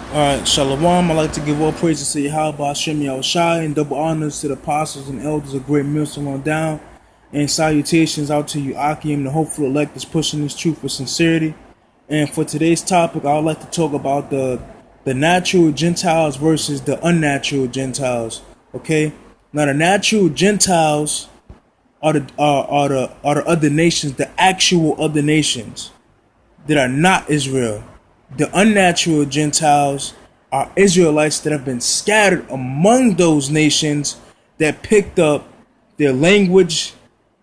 Alright, Shalom. I'd like to give all praises to Yahweh Hashem Yahushai and double honors to the apostles and elders of great Milsom on down. And salutations out to you, Akim, the hopeful elect that's pushing this truth with sincerity. And for today's topic, I would like to talk about the natural Gentiles versus the unnatural Gentiles. Okay? Now the natural Gentiles are the other nations, the actual other nations that are not Israel. The unnatural Gentiles are Israelites that have been scattered among those nations that picked up their language,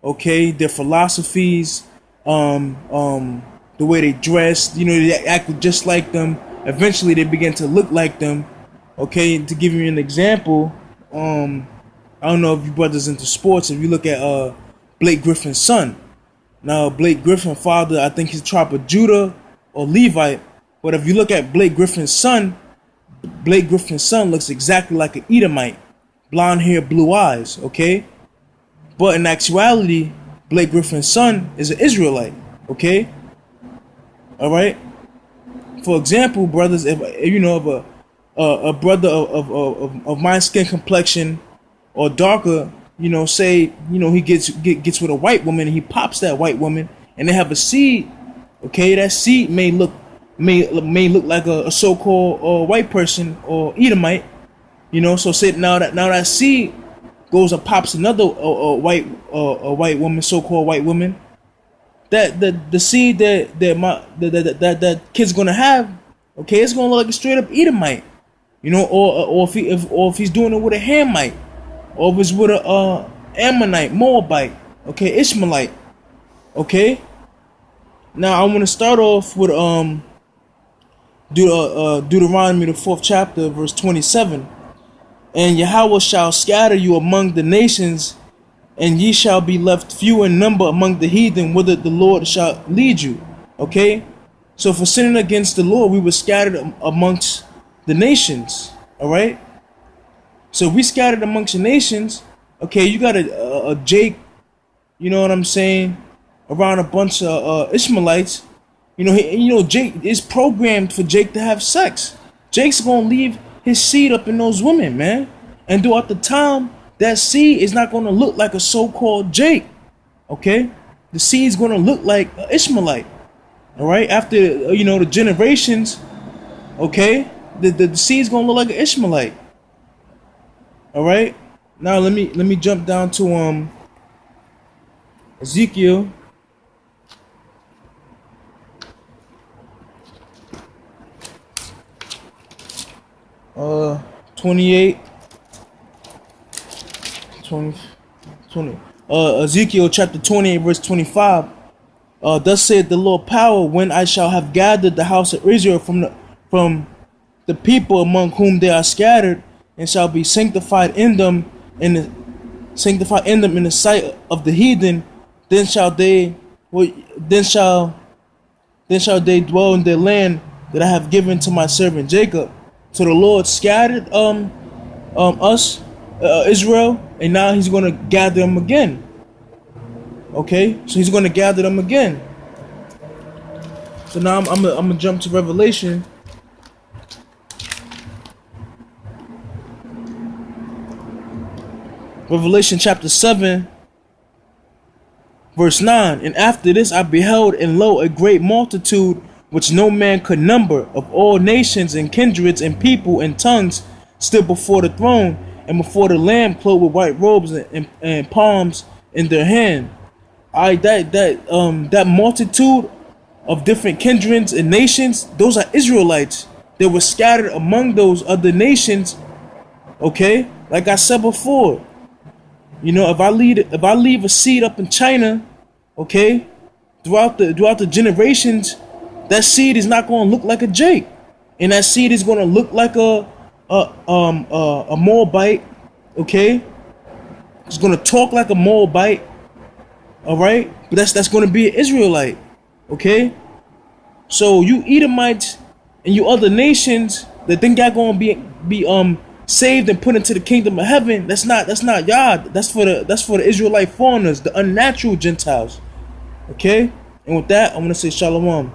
okay, their philosophies, the way they dressed, they acted just like them. Eventually they began to look like them. Okay, to give you an example, I don't know if you brothers into sports, if you look at Blake Griffin's son. Now Blake Griffin's father, I think he's tribe of Judah or Levite. But if you look at Blake Griffin's son looks exactly like an Edomite. Blonde hair, blue eyes, okay? But in actuality, Blake Griffin's son is an Israelite, okay? Alright? For example, brothers, if a brother of my skin complexion or darker, say, he gets with a white woman and he pops that white woman and they have a seed, okay? That seed may look like a so-called white person or Edomite, So say now that seed goes and pops another white woman, so-called white woman. That the seed that kid's gonna have, okay, it's gonna look like a straight up Edomite, or if he's doing it with a Hamite, or if it's with a Ammonite, Moabite, okay, Ishmaelite, okay. Now I want to start off with Deuteronomy, the 4th chapter, verse 27. And Yahweh shall scatter you among the nations, and ye shall be left few in number among the heathen, whither the Lord shall lead you. Okay? So for sinning against the Lord, we were scattered amongst the nations. Alright? So we scattered amongst the nations. Okay, you got a Jake, you know what I'm saying, around a bunch of Ishmaelites. Jake is programmed for Jake to have sex. Jake's gonna leave his seed up in those women, man. And throughout the time, that seed is not gonna look like a so-called Jake. Okay? The seed's gonna look like an Ishmaelite. Alright? After the generations, okay, the seed's gonna look like an Ishmaelite. Alright? Now let me jump down to Ezekiel. Uh, 28, 20, Ezekiel chapter 28, verse 25. Thus said the Lord power, when I shall have gathered the house of Israel from the people among whom they are scattered, and shall be sanctified in them in the sight of the heathen, then shall they dwell in their land that I have given to my servant Jacob. So the Lord scattered us, Israel, and now he's going to gather them again. Okay? So he's going to gather them again. So now I'm going to jump to Revelation. Revelation chapter 7, verse 9. And after this I beheld, and lo, a great multitude, which no man could number, of all nations and kindreds and people and tongues, stood before the throne and before the Lamb, clothed with white robes and palms in their hand. That multitude of different kindreds and nations, those are Israelites. They were scattered among those other nations. Okay, like I said before, if I leave a seed up in China, okay, throughout the generations, that seed is not going to look like a Jake, and that seed is going to look like a Moabite, okay? It's going to talk like a Moabite, all right? But that's going to be an Israelite, okay? So you Edomites and you other nations that think y'all going to be saved and put into the kingdom of heaven, that's not y'all. That's for the Israelite foreigners, the unnatural Gentiles, okay? And with that, I'm going to say shalom.